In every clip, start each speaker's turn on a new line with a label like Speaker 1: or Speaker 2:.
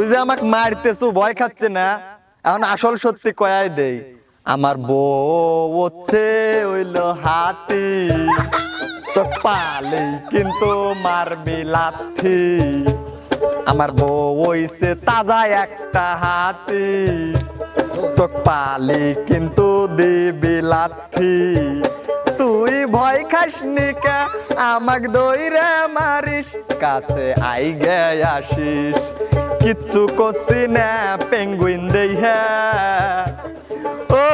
Speaker 1: যে আমাকে মারতেছো ভয় খাচ্ছে না এখন আসল সত্যি কয়াই দেই আমার বউ হচ্ছে হইলো হাতি তো পালে কিন্তু মারবি লাথি আমার বউ হইছে তাজা একটা হাতি তো পালি কিন্তু দিবি লাথি তুই ভয় খাসনি কা আমাক দইরা মারিস কাছে আই গে আসিস কিচ্ছু করছি না পেঙ্গুইন দেইহা ও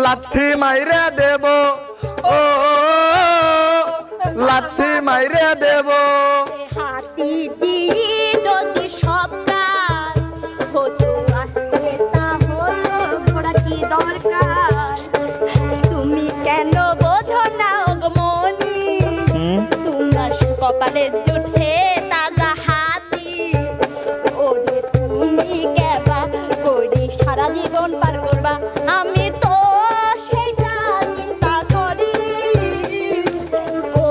Speaker 1: লাথি মাইরা দেব ও লাথি মাইরা দেব
Speaker 2: হাতি দিয়ে যদি সব কাজ হতো আজকে তাহলে ঘোড়া কি দরকার তুমি কেন বোঝো না অগমনি তোমার কপালে জুটছে তাজা হাতি ওরে তুমি কেবা করি সারা জীবন পার করবা আমি তো সেটা চিন্তা করি ও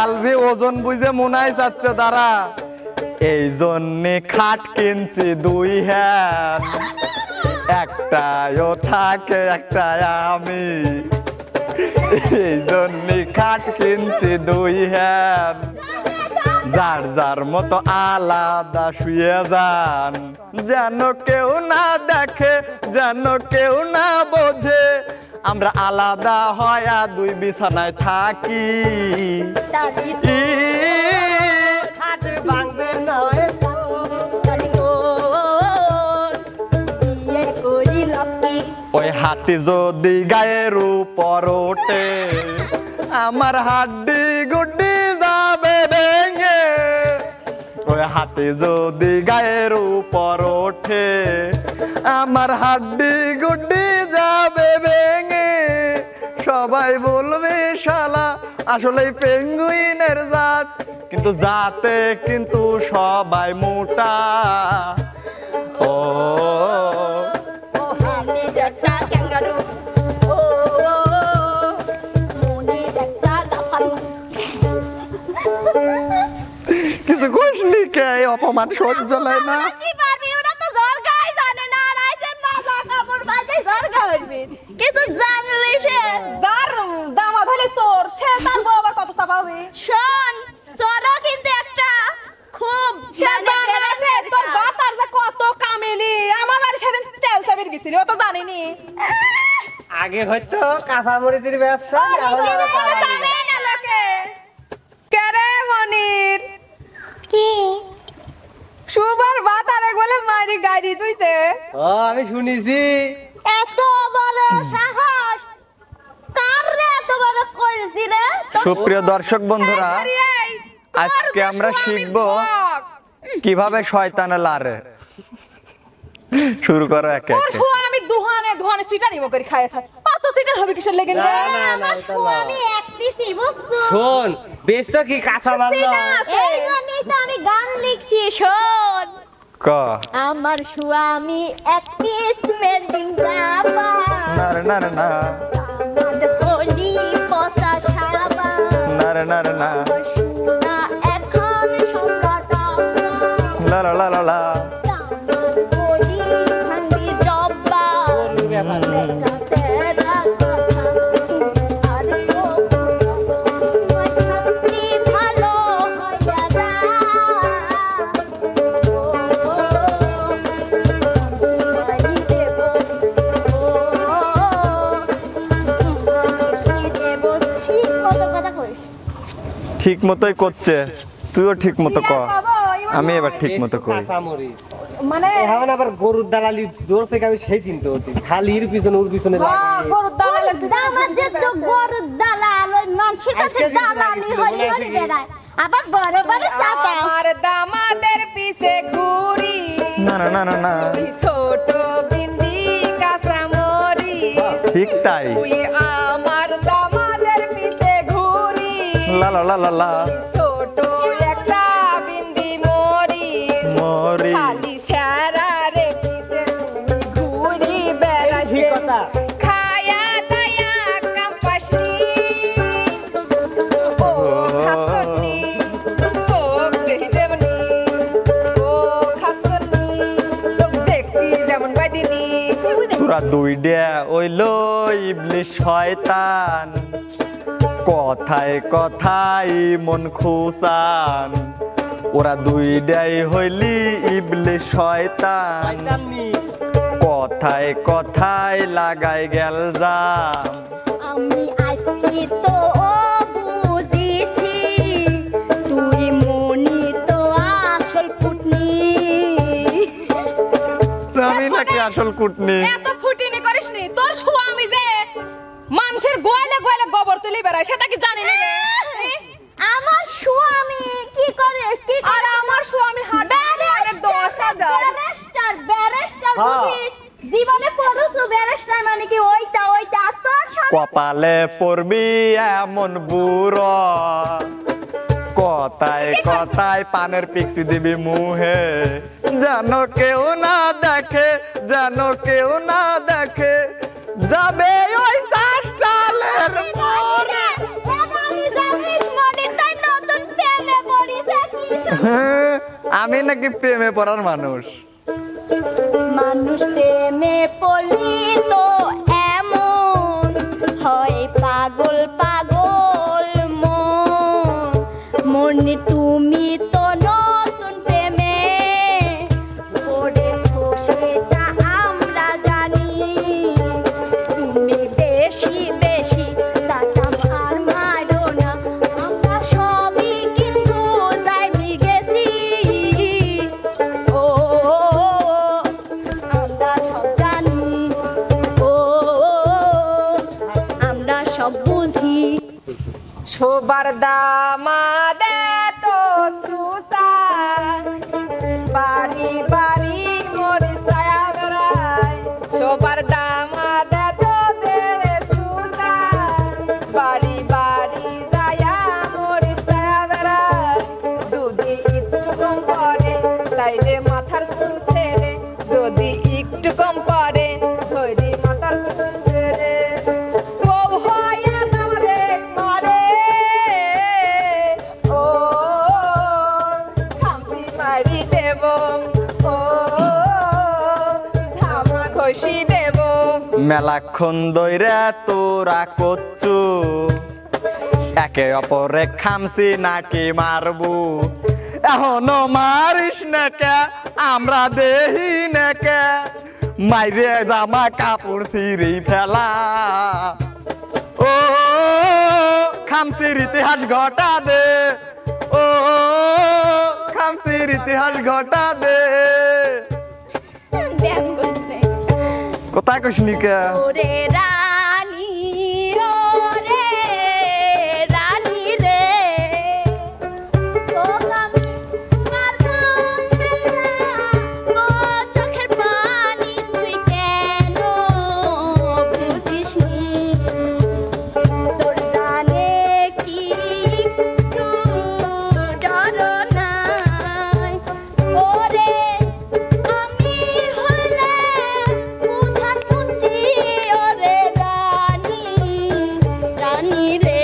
Speaker 1: আলভি ওজন বুঝে মনাই যাচ্ছে দাঁড়া এই জন্যে খাট কিনছি দুই হ্যান একটাও থাকে একটা আমি এই জন্যে খাট কিনছি দুই হ্যান যার যার মতো আলাদা শুয়ে যান যেন কেউ না দেখে যেন কেউ না বোঝে আমরা আলাদা হয়া দুই বিছানায় থাকি ওই হাতি যদি গায়ের উপর ওঠে আমার হাড্ডি গুড্ডি যাবে ভেঙে ওই হাতি যদি গায়ের উপর ওঠে আমার হাড্ডি গুড্ডি যাবে ভেঙে সবাই বলবে শালা আসলে পেঙ্গুইনের জাত কিন্তু জাতে কিন্তু সবাই মোটা ও কিছু কইসনি কে অপমান সহ্য হয় না
Speaker 2: কিছু জানলে সে যার দামাদ হলে চোর সে তার বাবা কত চাপাবে শোন চোরও কিন্তু একটা খুব সে জানে তোর বাতার যে কত কামেলি আমার বাড়ির সাথে তেল চাবির গেছিল ও তো জানেনি
Speaker 3: আগে হয়তো কাঁচামরিচের ব্যবসা
Speaker 2: জানে না লোকে কেরে মনির কি সুবার বাতারে বলে মারি গাড়ি তুইছে
Speaker 3: ও আমি শুনেছি
Speaker 2: এত বড় সাহস কাররে এত বড় কইছি রে
Speaker 1: সুপ্রিয় দর্শক বন্ধুরা আজকে আমরা শিখব কিভাবে শয়তানে লারে শুরু করো একে একে
Speaker 2: আমি দুহানে দুহানে সিটা নিব করে খায় থাক কত সিটার হবে কিসের লাগেন রে আমার আমি এক পিসি বুঝছো
Speaker 3: শোন বেশ তো কি কাঁচা মাল
Speaker 2: এই জন্যই তো আমি গান লিখছি শোন
Speaker 1: ক
Speaker 2: আমার স্বামী এক পিস মেল্ডিং রাবা
Speaker 1: না রে না রে না
Speaker 2: আমাদের হলি পচা সাবা
Speaker 1: না রে না রে না
Speaker 2: সোনা এখন সংকট
Speaker 1: লা লা লা লা লা
Speaker 2: হলি ভাঙ্গি জব্বা তেরা কথা আরে ও ভালো হইয়া যা
Speaker 1: ঠিক মতোই করছে তুইও ঠিক মতো ক আমি এবার ঠিক মতো করি
Speaker 3: কাঁচামরিচ
Speaker 2: মানে
Speaker 3: এখন আবার গরুর দালালি দূর থেকে আমি সেই চিন্তা করছি খালির পিছনে ওর পিছনে লাগে
Speaker 2: গরুর দালাল আমাদের তো গরুর দালাল ওই ননসির কাছে দালালি হলি হলি বেড়ায় আবার বড় বড় চাটা আমার দামাদের পিছে ঘুরি
Speaker 1: না না না না না
Speaker 2: ওই ছোট বিন্দি কাঁচামরি
Speaker 1: ঠিক তাই
Speaker 2: ওই আমার দামাদের পিছে ঘুরি
Speaker 1: লা লা লা লা লা
Speaker 2: ছোট একটা বিন্দি মরি
Speaker 1: মরি
Speaker 2: খালি সারা রে পিছে ঘুরি বেড়ায়
Speaker 3: ঠিক কথা
Speaker 2: খায়া দায়া কাম্পাসনি ও
Speaker 1: তোরা দুইটা হইলো ইবলিশ শয়তান কথায় কথায় মন খুসান ওরা দুইটাই হইলি ইবলিশ শয়তান কথায় কথায় লাগাই গেল জাম
Speaker 2: আমি আজকে তো বুঝিছি তুই মনি তো আসল কুটনি
Speaker 1: আমি নাকি আসল কুটনি
Speaker 4: এত ফুটিনি করিসনি তোর স্বামী যে মানুষের গোয়ালে গোয়ালে গোবর তুলি বেড়ায় সেটা কি জানি না রে
Speaker 2: আমার স্বামী কি করে
Speaker 4: আর আমার স্বামী হাঁটে 10,000
Speaker 2: ব্যারিস্টার বুঝিস জীবনে পড়ুছো ব্যারিস্টার মানে কি ওইটা তোর স্বামী
Speaker 1: কপালে পড়বি এমন বুড়ো কথায় কথায় পানের পিক্সি দিবি মুহে যেন কেউ না দেখে যেন কেউ না দেখে যাবে ওই সালের মোরে
Speaker 2: আমি জানিস মনি তাই নতুন প্রেমে পড়িছে কি
Speaker 1: আমি নাকি প্রেমে পড়ার মানুষ
Speaker 2: মানুষ প্রেমে পড়লি তো এমন হয় পাগল পাগল মনে তুমি তো নতুন প্রেমে পড়েছো সেটা আমরা জানি তুমি বেশি বেশি সাতাম আর মারো না আমরা সবই কিন্তু যাইনি গেছি ও আমরা সব জানি ও আমরা সব বুঝি
Speaker 4: শোবার দামাদে তো সুসান বাড়ি বাড়ি মরি ছায়া বেড়ায় শোবার দামাদে তো যে সুসান বাড়ি বাড়ি ছায়া মরি ছায়া বেড়ায় যদি একটু কম পড়ে তাইলে মাথার চুল ছেড়ে যদি একটু কম পড়ে ধরি মাথার চুল ছেড়ে বউ হয়ে আমাদের মরে ও খামসি মারি দেব ও ধামা ঘষি দেব
Speaker 1: মেলাক্ষণ দইরা তোরা করছু একে অপরে খামসি নাকি মারবু এখনো মারিস না কে আমরা দেহি না কে মাইরে জামা কাপড় ছিঁড়ি ফেলা ও খামসির ইতিহাস ঘটা দে ও খামসির ইতিহাস ঘটা দে
Speaker 2: ব্যায়াম করতে
Speaker 1: কোথায় কইসনি কে
Speaker 2: ওরে রানী ওরে রানী রে ও আমি মারবো ও চোখের পানি তুই কেন বুঝিসনি তোর জানে কি একটু ডর নাই ওরে আমি হলে প্রধানমন্ত্রী ওরে রানী রে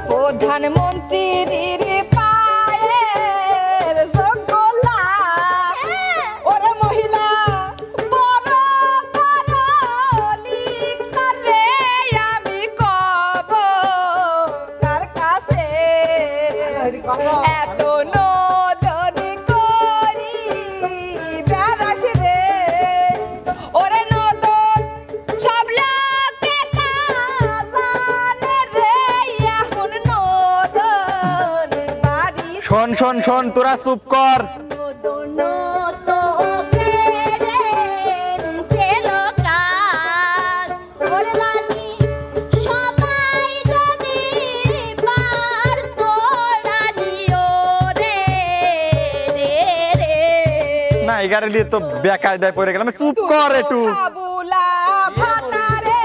Speaker 4: প্রধানমন্ত্রীর পায়ের জগলা ওরে মহিলা বড় বড় লিখসার রে আমি কব তার কাছে এত নজরি করি বেড়াস রে ওরে নদন সব লোকে তা জানে রে এখন নদন বাড়ি
Speaker 1: শোন শোন শোন তোরা চুপ কর
Speaker 2: দোনো তো ফেরো কাজ ওরে রানী সবাই যদি পারতো রানী ওরে রে
Speaker 1: না এগারে নিয়ে তো বেকায়দায় পড়ে গেলাম চুপ কর একটু
Speaker 4: কাবুলা ভাতারে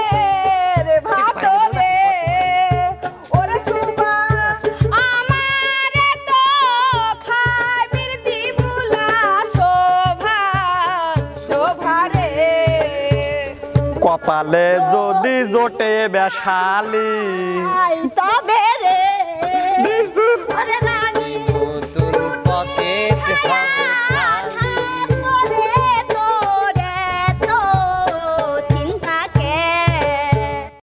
Speaker 4: রে ভাতরে ওরে সুবা আমারে তো খাবির দিবুলা শোভা শোভা রে
Speaker 1: কপালে যদি জোটে বেশালি